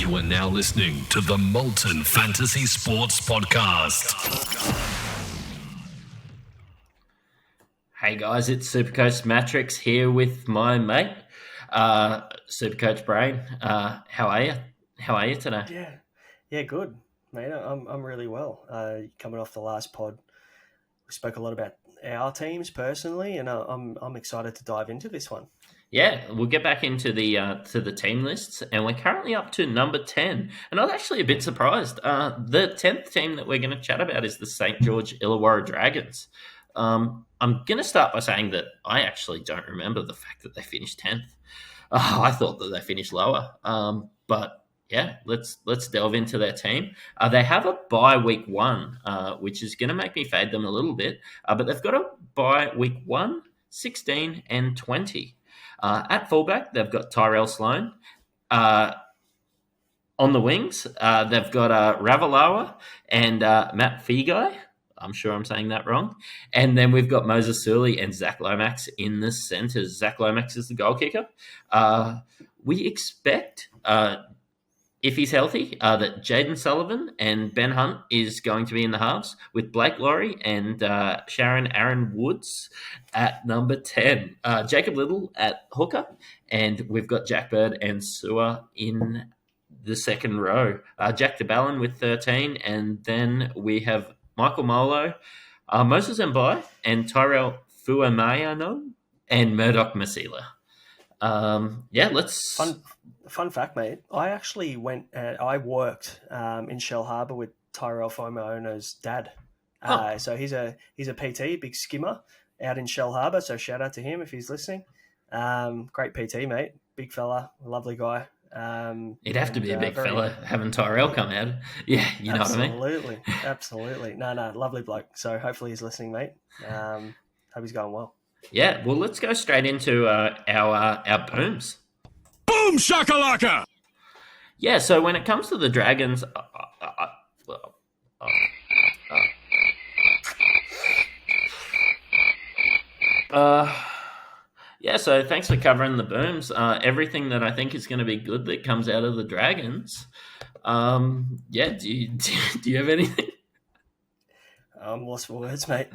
You are now listening to the Molten Fantasy Sports Podcast. Hey guys, it's Supercoach Matrix here with my mate, Supercoach Brain. How are you? How are you today? Yeah, good, mate. I'm really well. Coming off the last pod, we spoke a lot about our teams personally, and I'm excited to dive into this one. Yeah, we'll get back into the team lists, and we're currently up to number 10. And I was actually a bit surprised. The 10th team that we're going to chat about is the St. George Illawarra Dragons. I'm going to start by saying that I actually don't remember the fact that they finished 10th. I thought that they finished lower. But yeah, let's delve into their team. They have a bye week 1, which is going to make me fade them a little bit. But they've got a bye week 1, 16 and 20. At fullback, they've got Tyrell Sloan. On the wings, they've got Ravalawa and Matt Feagai. I'm sure I'm saying that wrong. And then we've got Moses Surley and Zach Lomax in the centres. Zach Lomax is the goal kicker. We expect, if he's healthy, that Jaden Sullivan and Ben Hunt is going to be in the halves with Blake Laurie and Sharon Aaron Woods at number 10. Jacob Little at hooker. And we've got Jack Bird and Sewer in the second row. Jack DeBallin with 13. And then we have Michael Molo, Moses Mbai, and Tyrell Fuamayano, and Murdoch Masila. Let's... Fun fact, mate. I actually I worked in Shell Harbour with Tyrell Fuamayano's dad. So he's a PT, big skimmer out in Shell Harbour. So shout out to him if he's listening. Great PT, mate. Big fella, lovely guy. It'd have to be a big fella having Tyrell come out. Yeah, you know what I mean? Absolutely. No, lovely bloke. So hopefully he's listening, mate. Hope he's going well. Yeah, well, let's go straight into our booms. Boom shakalaka! Yeah, so when it comes to the Dragons, so thanks for covering the booms. Everything that I think is going to be good that comes out of the Dragons. Do you have anything? I'm lost for words, mate.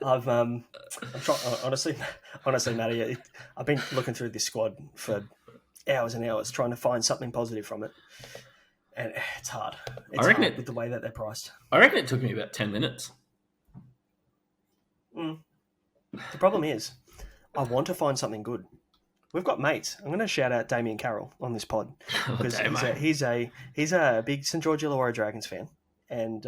I'm trying, honestly, Matty. I've been looking through this squad for hours and hours trying to find something positive from it, and it's hard. It's hard with the way that they're priced. I reckon it took me about 10 minutes. The problem is, I want to find something good. We've got mates. I'm going to shout out Damien Carroll on this pod because he's a big St. George Illawarra Dragons fan, and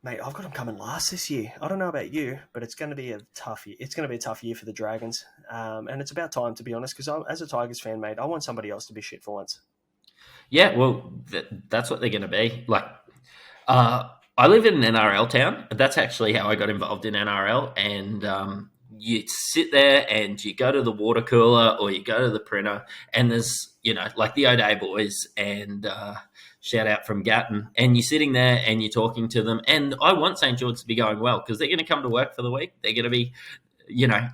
mate, I've got him coming last this year. I don't know about you, but it's going to be a tough year. It's going to be a tough year for the Dragons, and it's about time, to be honest, because as a Tigers fan, mate, I want somebody else to be shit for once. Yeah, well, that's what they're going to be. Like, I live in an NRL town. That's actually how I got involved in NRL, and you sit there and you go to the water cooler or you go to the printer, and there's, like the O'Day boys and shout out from Gatton, and you're sitting there and you're talking to them, and I want St. George to be going well because they're going to come to work for the week. They're going to be,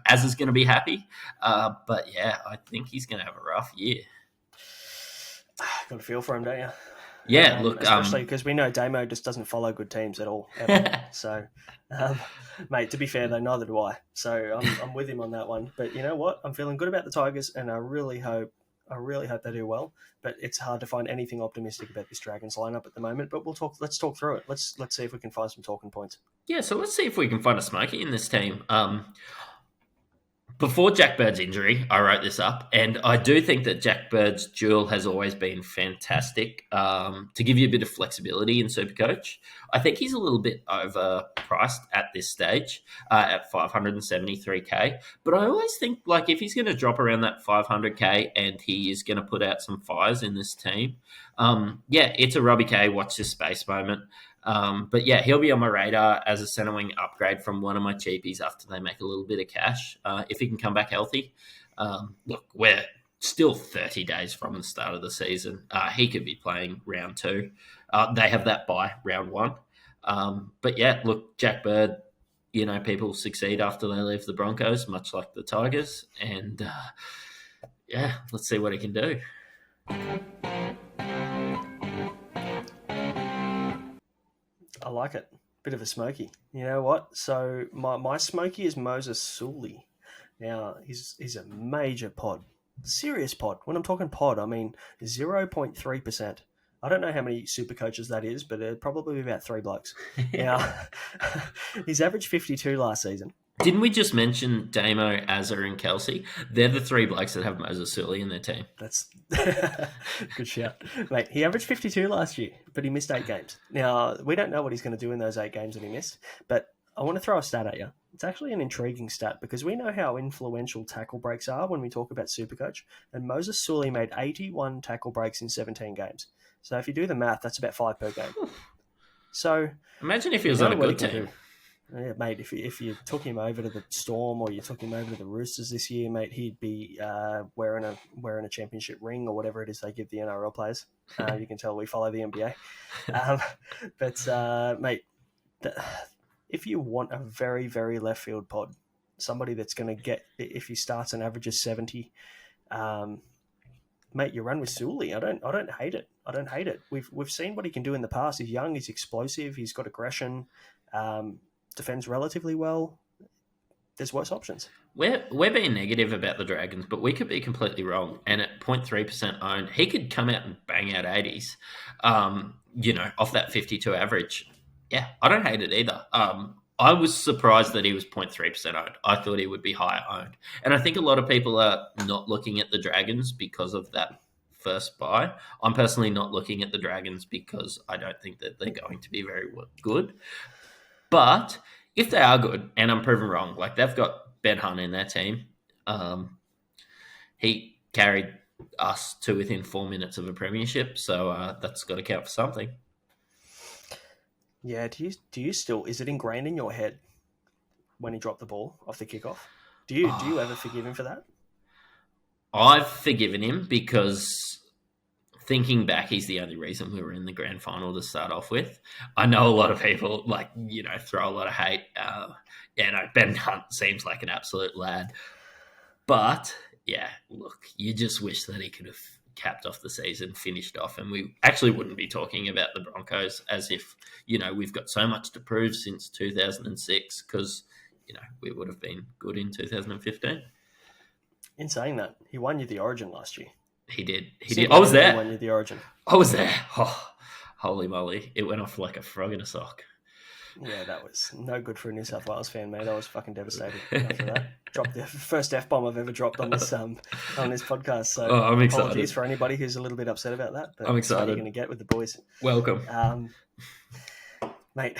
Az is going to be happy. But yeah, I think he's going to have a rough year. Got a feel for him, don't you? Yeah, look, especially because we know Damo just doesn't follow good teams at all. Ever. So, mate, to be fair though, neither do I. So I'm with him on that one. But you know what? I'm feeling good about the Tigers, and I really hope they do well. But it's hard to find anything optimistic about this Dragons lineup at the moment. But let's talk through it. Let's see if we can find some talking points. Yeah, so let's see if we can find a smoky in this team. Before Jack Bird's injury, I wrote this up, and I do think that Jack Bird's duel has always been fantastic to give you a bit of flexibility in Supercoach. I think he's a little bit overpriced at this stage at $573K, but I always think like if he's going to drop around that $500K and he is going to put out some fires in this team, it's a Robbie K watch this space moment. But yeah, he'll be on my radar as a centre wing upgrade from one of my cheapies after they make a little bit of cash. If he can come back healthy, look, we're still 30 days from the start of the season. He could be playing round 2. They have that bye round 1. But yeah, look, Jack Bird, people succeed after they leave the Broncos, much like the Tigers. And let's see what he can do. I like it. Bit of a smoky. You know what? So my smoky is Moses Sully. Now, he's a major pod. Serious pod. When I'm talking pod, I mean 0.3%. I don't know how many super coaches that is, but it'd probably be about 3 blokes. Now, he's averaged 52 last season. Didn't we just mention Damo, Azza, and Kelsey? They're the 3 blokes that have Moses Sully in their team. That's good shout. Mate, he averaged 52 last year, but he missed 8 games. Now, we don't know what he's going to do in those 8 games that he missed, but I want to throw a stat at you. It's actually an intriguing stat because we know how influential tackle breaks are when we talk about Supercoach, and Moses Sully made 81 tackle breaks in 17 games. So if you do the math, that's about 5 per game. So imagine if he was on a good team. Yeah, mate, if you took him over to the Storm or you took him over to the Roosters this year, mate, he'd be wearing a championship ring or whatever it is they give the NRL players. You can tell we follow the NBA. Mate, if you want a very, very left field pod, somebody that's going to get, if he starts and averages 70, mate, you run with Sully. I don't hate it. I don't hate it. We've seen what he can do in the past. He's young. He's explosive. He's got aggression. Defends relatively well. There's worse options. We're being negative about the Dragons, but we could be completely wrong. And at 0.3% owned, he could come out and bang out 80s. Off that 52 average. Yeah, I don't hate it either. I was surprised that he was 0.3% owned. I thought he would be higher owned. And I think a lot of people are not looking at the Dragons because of that first buy. I'm personally not looking at the Dragons because I don't think that they're going to be very good. But if they are good, and I'm proven wrong, like they've got Ben Hunt in their team. He carried us to within 4 minutes of a premiership, so that's got to count for something. Yeah, do you still, is it ingrained in your head when he dropped the ball off the kickoff? Do you ever forgive him for that? I've forgiven him because thinking back, he's the only reason we were in the grand final to start off with. I know a lot of people throw a lot of hate. Ben Hunt seems like an absolute lad. But yeah, look, you just wish that he could have capped off the season, finished off, and we actually wouldn't be talking about the Broncos as if, we've got so much to prove since 2006 because, we would have been good in 2015. In saying that, he won you the Origin last year. He did. I was there. He won you the Origin. I was there. Oh, holy moly. It went off like a frog in a sock. Yeah, that was no good for a New South Wales fan, mate. I was fucking devastated after that. Dropped the first F-bomb I've ever dropped on this podcast. So I'm excited. Apologies for anybody who's a little bit upset about that. But I'm excited. What are you going to get with the boys? Welcome. Mate,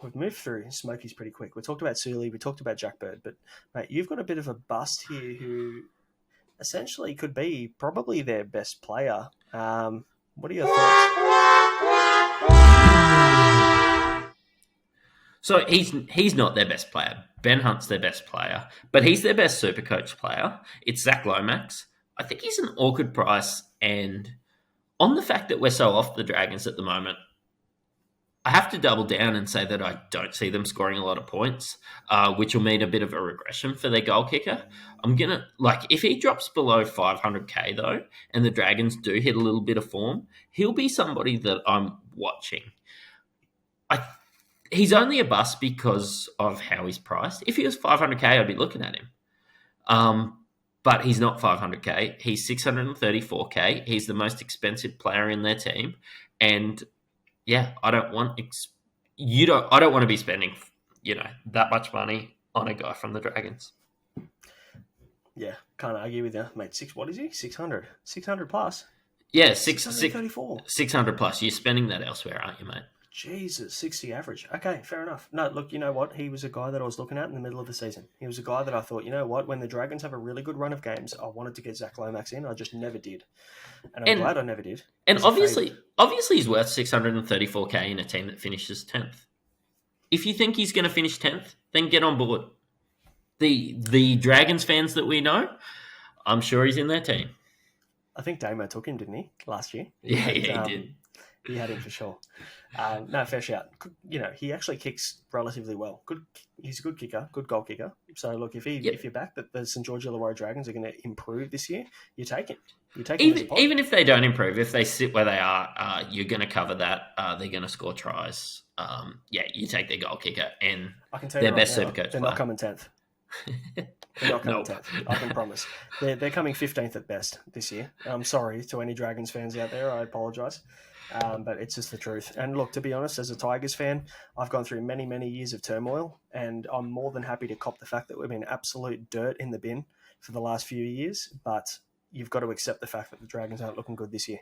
we've moved through Smokies pretty quick. We talked about Sully, we talked about Jack Bird, but mate, you've got a bit of a bust here who essentially could be probably their best player. What are your thoughts? So he's not their best player. Ben Hunt's their best player, but he's their best Supercoach player. It's Zach Lomax. I think he's an awkward price, and on the fact that we're so off the Dragons at the moment, I have to double down and say that I don't see them scoring a lot of points, which will mean a bit of a regression for their goal kicker. I'm going to, if he drops below 500k though, and the Dragons do hit a little bit of form, he'll be somebody that I'm watching. He's only a bust because of how he's priced. If he was 500k, I'd be looking at him. But he's not 500k. He's 634k. He's the most expensive player in their team. And yeah, I don't want to be spending, that much money on a guy from the Dragons. Yeah, can't argue with you, mate. What is he? 600 plus. Yeah, 600 plus. You're spending that elsewhere, aren't you, mate? Jesus, 60 average. Okay, fair enough. No, look, you know what? He was a guy that I was looking at in the middle of the season. He was a guy that I thought, you know what? When the Dragons have a really good run of games, I wanted to get Zach Lomax in. I just never did. And I'm glad I never did. And obviously he's worth 634k in a team that finishes 10th. If you think he's going to finish 10th, then get on board. The Dragons fans that we know, I'm sure he's in their team. I think Damo took him, didn't he, last year? Yeah, he did. he had him for sure. No, fair shout. He actually kicks relatively well. He's a good kicker, good goal kicker. So look, if you're back that the St George Illawarra Dragons are going to improve this year, you take him. You take him even if they don't improve, if they sit where they are, you're going to cover that. They're going to score tries. You take their goal kicker and I can tell their you best right now, Supercoach. They're not coming 10th. They're not coming 10th. I can promise. They're coming 15th at best this year. I'm sorry to any Dragons fans out there. I apologise. But it's just the truth. And look, to be honest, as a Tigers fan, I've gone through many, many years of turmoil, and I'm more than happy to cop the fact that we've been absolute dirt in the bin for the last few years. But you've got to accept the fact that the Dragons aren't looking good this year.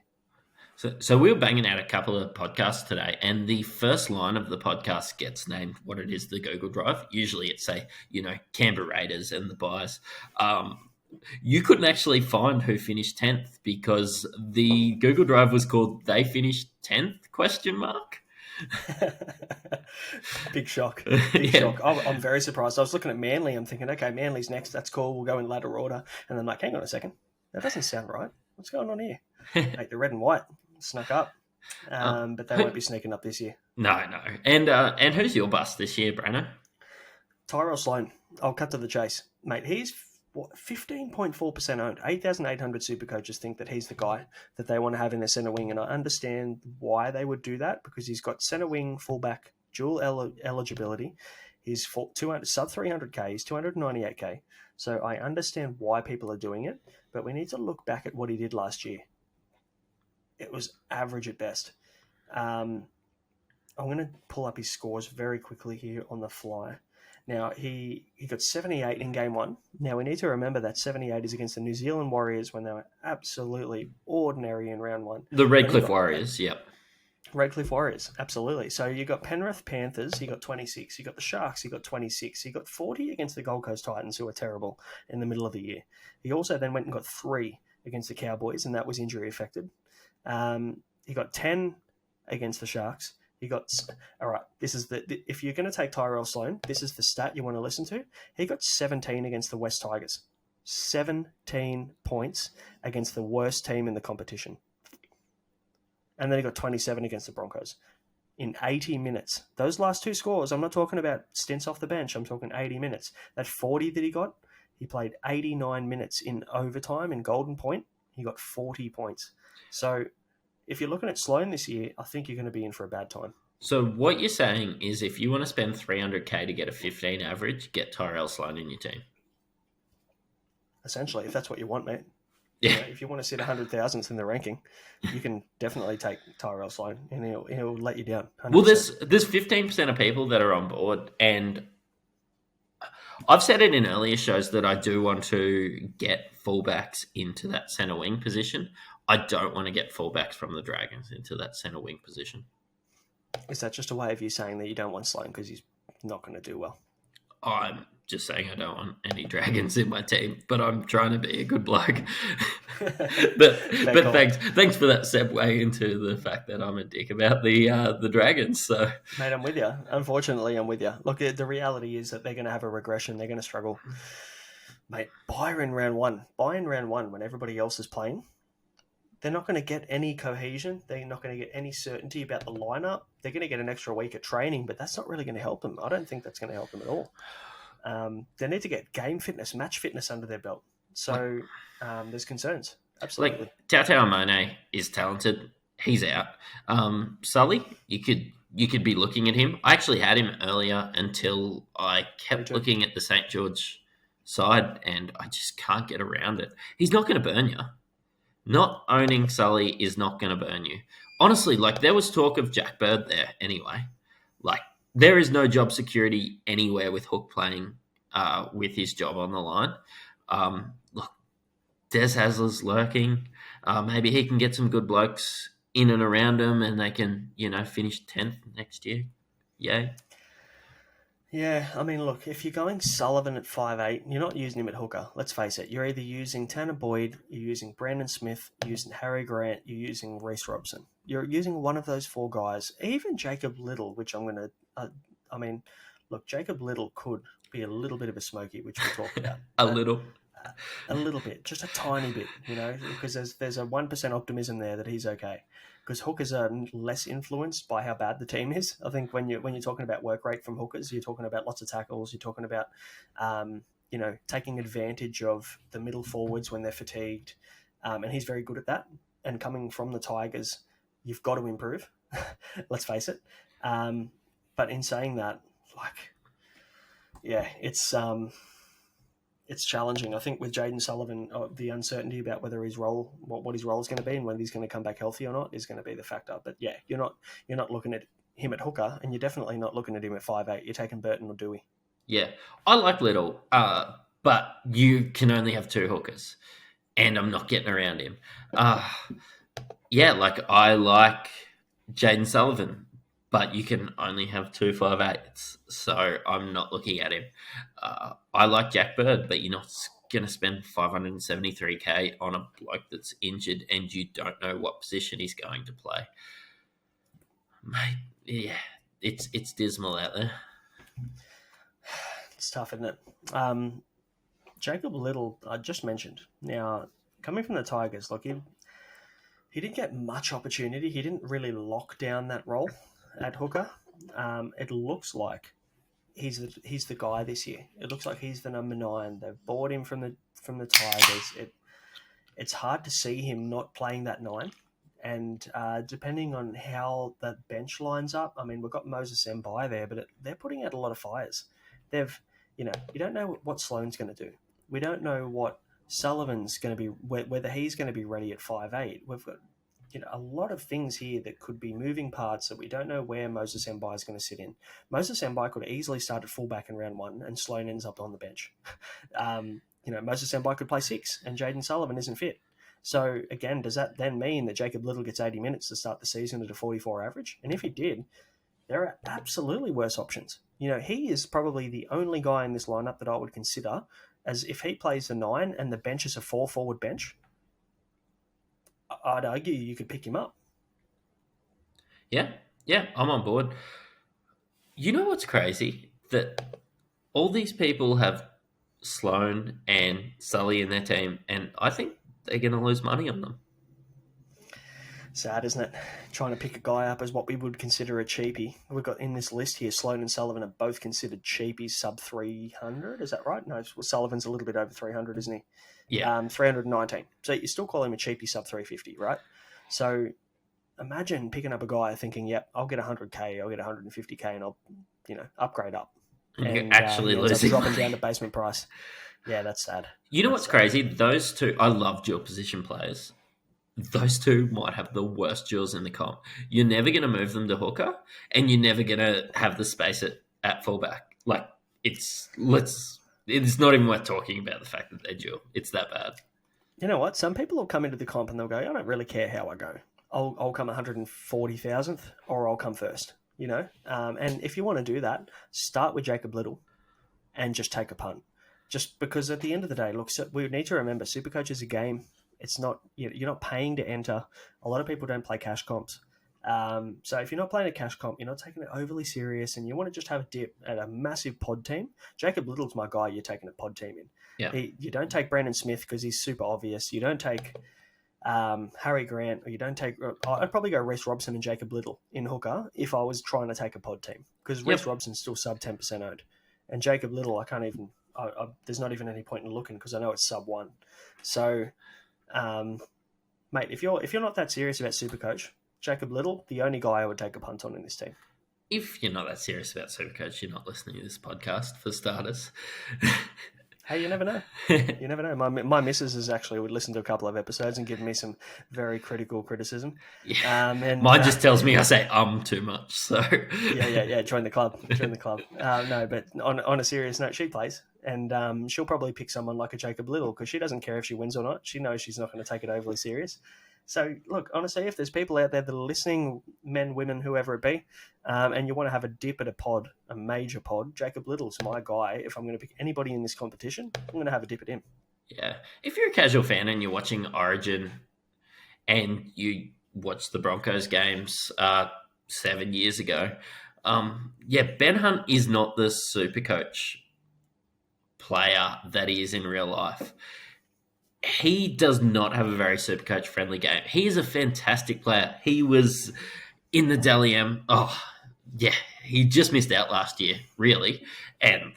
So we were banging out a couple of podcasts today, and the first line of the podcast gets named what it is, the Google Drive. Usually it's Canberra Raiders and the Buys. You couldn't actually find who finished 10th because the Google Drive was called "They Finished 10th?" ? Big shock. Big shock. I'm very surprised. I was looking at Manly. I'm thinking, okay, Manly's next. That's cool. We'll go in ladder order. And then like, hang on a second. That doesn't sound right. What's going on here? Mate, the red and white snuck up. But they won't be sneaking up this year. No. And who's your bust this year, Braino? Tyrell Sloan. I'll cut to the chase. Mate, he's 15.4% owned. 8,800 Supercoaches think that he's the guy that they want to have in their centre wing, and I understand why they would do that because he's got centre wing, fullback, dual eligibility. He's sub 300k. He's 298k. So I understand why people are doing it, but we need to look back at what he did last year. It was average at best. I'm going to pull up his scores very quickly here on the fly. Now, he got 78 in game one. Now, we need to remember that 78 is against the New Zealand Warriors when they were absolutely ordinary in round one. The Redcliffe Warriors, yep. Redcliffe Warriors, absolutely. So you got Penrith Panthers, you got 26. You got the Sharks, you got 26. You got 40 against the Gold Coast Titans, who are terrible in the middle of the year. He also then went and got 3 against the Cowboys, and that was injury affected. He got 10 against the Sharks. All right, this is if you're going to take Tyrell Sloan, this is the stat you want to listen to. He got 17 against the West Tigers. 17 points against the worst team in the competition. And then he got 27 against the Broncos in 80 minutes. Those last 2 scores, I'm not talking about stints off the bench. I'm talking 80 minutes. That 40 that he got, he played 89 minutes in overtime in Golden Point. He got 40 points. So if you're looking at Sloan this year, I think you're going to be in for a bad time. So what you're saying is if you want to spend 300k to get a 15 average, get Tyrell Sloan in your team. Essentially, if that's what you want, mate. Yeah. If you want to sit 100,000th in the ranking, you can definitely take Tyrell Sloan, and he'll let you down. 100%. Well, there's 15% of people that are on board, and I've said it in earlier shows that I do want to get fullbacks into that centre wing position. I don't want to get fullbacks from the Dragons into that centre wing position. Is that just a way of you saying that you don't want Sloan because he's not going to do well? I'm just saying I don't want any Dragons in my team, but I'm trying to be a good bloke. but thanks for that segue into the fact that I'm a dick about the Dragons. So, mate, I'm with you. Unfortunately, I'm with you. Look, the reality is that they're going to have a regression. They're going to struggle. Mate, buy in round one when everybody else is playing. They're not going to get any cohesion. They're not going to get any certainty about the lineup. They're going to get an extra week of training, but that's not really going to help them. I don't think that's going to help them at all. They need to get game fitness, match fitness under their belt. So there's concerns. Absolutely. Like Tautau Amone is talented. He's out. Sully, you could be looking at him. I actually had him earlier until I kept looking at the St. George side, and I just can't get around it. He's not going to burn you. Not owning Sully is not going to burn you. Honestly, like there was talk of Jack Bird there anyway. Like there is no job security anywhere with Hook playing with his job on the line. Look, Des Hasler's lurking. Maybe he can get some good blokes in and around him and they can, finish 10th next year. Yay. Yeah, I mean, look, if you're going Sullivan at 5'8", you're not using him at hooker. Let's face it. You're either using Tanner Boyd, you're using Brandon Smith, you're using Harry Grant, you're using Reece Robson. You're using one of those 4 guys. Even Jacob Little, which I'm going to... look, Jacob Little could be a little bit of a smoky, which we'll talk about. a little. A little bit, just a tiny bit, because there's a 1% optimism there that he's okay. Because hookers are less influenced by how bad the team is. I think when you're talking about work rate from hookers, you're talking about lots of tackles. You're talking about, taking advantage of the middle forwards when they're fatigued, and he's very good at that. And coming from the Tigers, you've got to improve. Let's face it. But in saying that, it's challenging. I think with Jaden Sullivan, the uncertainty about whether what his role is going to be, and whether he's going to come back healthy or not, is going to be the factor. But yeah, you're not looking at him at hooker, and you're definitely not looking at him at 5'8". You're taking Burton or Dewey. Yeah, I like Little, but you can only have 2 hookers, and I'm not getting around him. I like Jaden Sullivan, but you can only have 2 5'8s, so I'm not looking at him. I like Jack Bird, but you're not going to spend $573K on a bloke that's injured and you don't know what position he's going to play. Mate, yeah, it's dismal out there. It's tough, isn't it? Jacob Little, I just mentioned. Now, coming from the Tigers, he didn't get much opportunity. He didn't really lock down that role at hooker. It looks like he's the guy this year. It looks like he's the number 9. They've bought him from the Tigers. It's hard to see him not playing that 9. And depending on how the bench lines up, I mean, we've got Moses Mbai there, but they're putting out a lot of fires. You don't know what Sloane's going to do. We don't know what Sullivan's going to be, whether he's going to be ready at 5'8". We've got a lot of things here that could be moving parts that we don't know where Moses Mbai is going to sit in. Moses Mbai could easily start at fullback in round 1 and Sloane ends up on the bench. Moses Mbai could play 6 and Jaden Sullivan isn't fit. So again, does that then mean that Jacob Little gets 80 minutes to start the season at a 44 average? And if he did, there are absolutely worse options. He is probably the only guy in this lineup that I would consider as if he plays the 9 and the bench is a 4-forward bench, I'd argue you could pick him up. Yeah, I'm on board. You know what's crazy? That all these people have Sloane and Sully in their team, and I think they're going to lose money on them. Sad, isn't it? Trying to pick a guy up as what we would consider a cheapie. We've got in this list here, Sloane and Sullivan are both considered cheapies sub 300. Is that right? No, Sullivan's a little bit over 300, isn't he? Yeah. 319. So you still call him a cheapie sub 350, right? So imagine picking up a guy thinking, yep, I'll get 100K, I'll get 150K, and I'll, upgrade up. And you're actually losing dropping money down to basement price. Yeah, that's sad. You know what's crazy? Those two, I love dual position players. Those two might have the worst duels in the comp. You're never going to move them to hooker, and you're never going to have the space at fullback. It's not even worth talking about the fact that they're dual. It's that bad. You know what? Some people will come into the comp and they'll go, I don't really care how I go. I'll come 140,000th or I'll come first, And if you want to do that, start with Jacob Little and just take a punt. Just because at the end of the day, look, we need to remember Supercoach is a game. It's not, you're not paying to enter. A lot of people don't play cash comps. So if you're not playing a cash comp, you're not taking it overly serious and you want to just have a dip at a massive pod team, Jacob Little's my guy you're taking a pod team in. Yeah. You don't take Brandon Smith because he's super obvious. You don't take Harry Grant, or you don't take... I'd probably go Reece Robson and Jacob Little in hooker if I was trying to take a pod team, because Reece Robson's still sub 10% owned. And Jacob Little, I can't even... there's not even any point in looking because I know it's sub 1. So... mate, if you're not that serious about Supercoach, Jacob Little, the only guy I would take a punt on in this team. If you're not that serious about Supercoach, you're not listening to this podcast, for starters. Hey, you never know. You never know. My missus has actually would listen to a couple of episodes and given me some very critical criticism. Yeah. Mine just tells me I say too much. So yeah. Join the club. No, but on a serious note, she plays. And she'll probably pick someone like a Jacob Little because she doesn't care if she wins or not. She knows she's not going to take it overly serious. So, look, honestly, if there's people out there that are listening, men, women, whoever it be, and you want to have a dip at a pod, a major pod, Jacob Little's my guy. If I'm going to pick anybody in this competition, I'm going to have a dip at him. Yeah. If you're a casual fan and you're watching Origin and you watched the Broncos games 7 years ago, Ben Hunt is not the Supercoach player that he is in real life. He does not have a very Supercoach friendly game. He is a fantastic player. He was in the Dally M. Oh, yeah, he just missed out last year, really. And,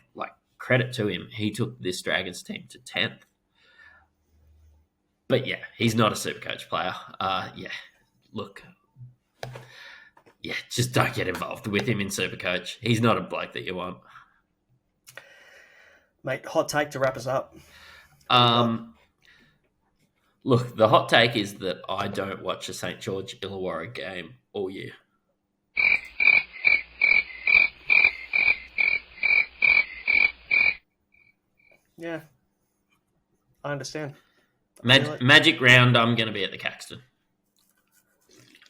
credit to him, he took this Dragons team to 10th. But, yeah, he's not a Supercoach player. Just don't get involved with him in Supercoach. He's not a bloke that you want. Mate, hot take to wrap us up. Look, the hot take is that I don't watch a St. George Illawarra game all year. Yeah, I understand. Magic round, I'm going to be at the Caxton.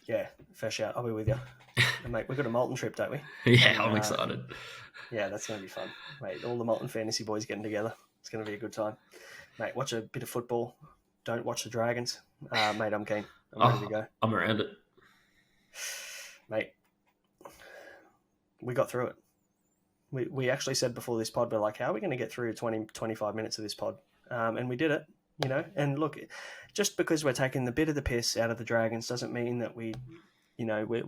Yeah, fair shout. I'll be with you. And mate, we've got a Molten trip, don't we? Yeah, I'm excited. Yeah, that's going to be fun. Mate, all the Molten fantasy boys getting together. It's going to be a good time. Mate, watch a bit of football. Don't watch the Dragons. Mate, I'm keen. I'm ready to go. I'm around it. Mate, we got through it. We actually said before this pod, we're like, how are we going to get through 20, 25 minutes of this pod? And we did it, And look, just because we're taking the bit of the piss out of the Dragons doesn't mean that we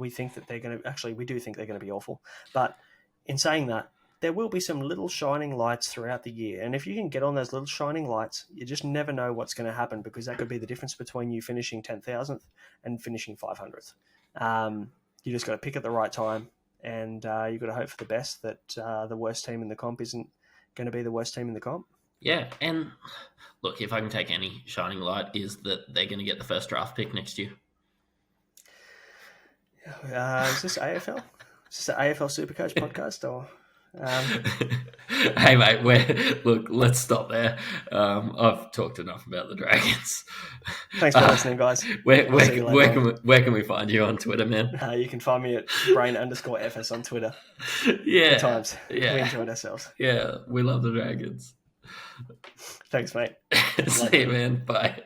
think that they're going to... Actually, we do think they're going to be awful. But in saying that, there will be some little shining lights throughout the year. And if you can get on those little shining lights, you just never know what's going to happen, because that could be the difference between you finishing 10,000th and finishing 500th. You just got to pick at the right time. And you've got to hope for the best, that the worst team in the comp isn't going to be the worst team in the comp. Yeah, and look, if I can take any shining light, is that they're going to get the first draft pick next year. Is this AFL? Is this an AFL Supercoach podcast? Or Hey, mate, let's stop there. I've talked enough about the Dragons. Thanks for listening, guys. Where can we find you on Twitter, man? You can find me at brain_FS on Twitter. Yeah. Good times. Yeah. We enjoyed ourselves. Yeah, we love the Dragons. Thanks, mate. See you, man. Bye.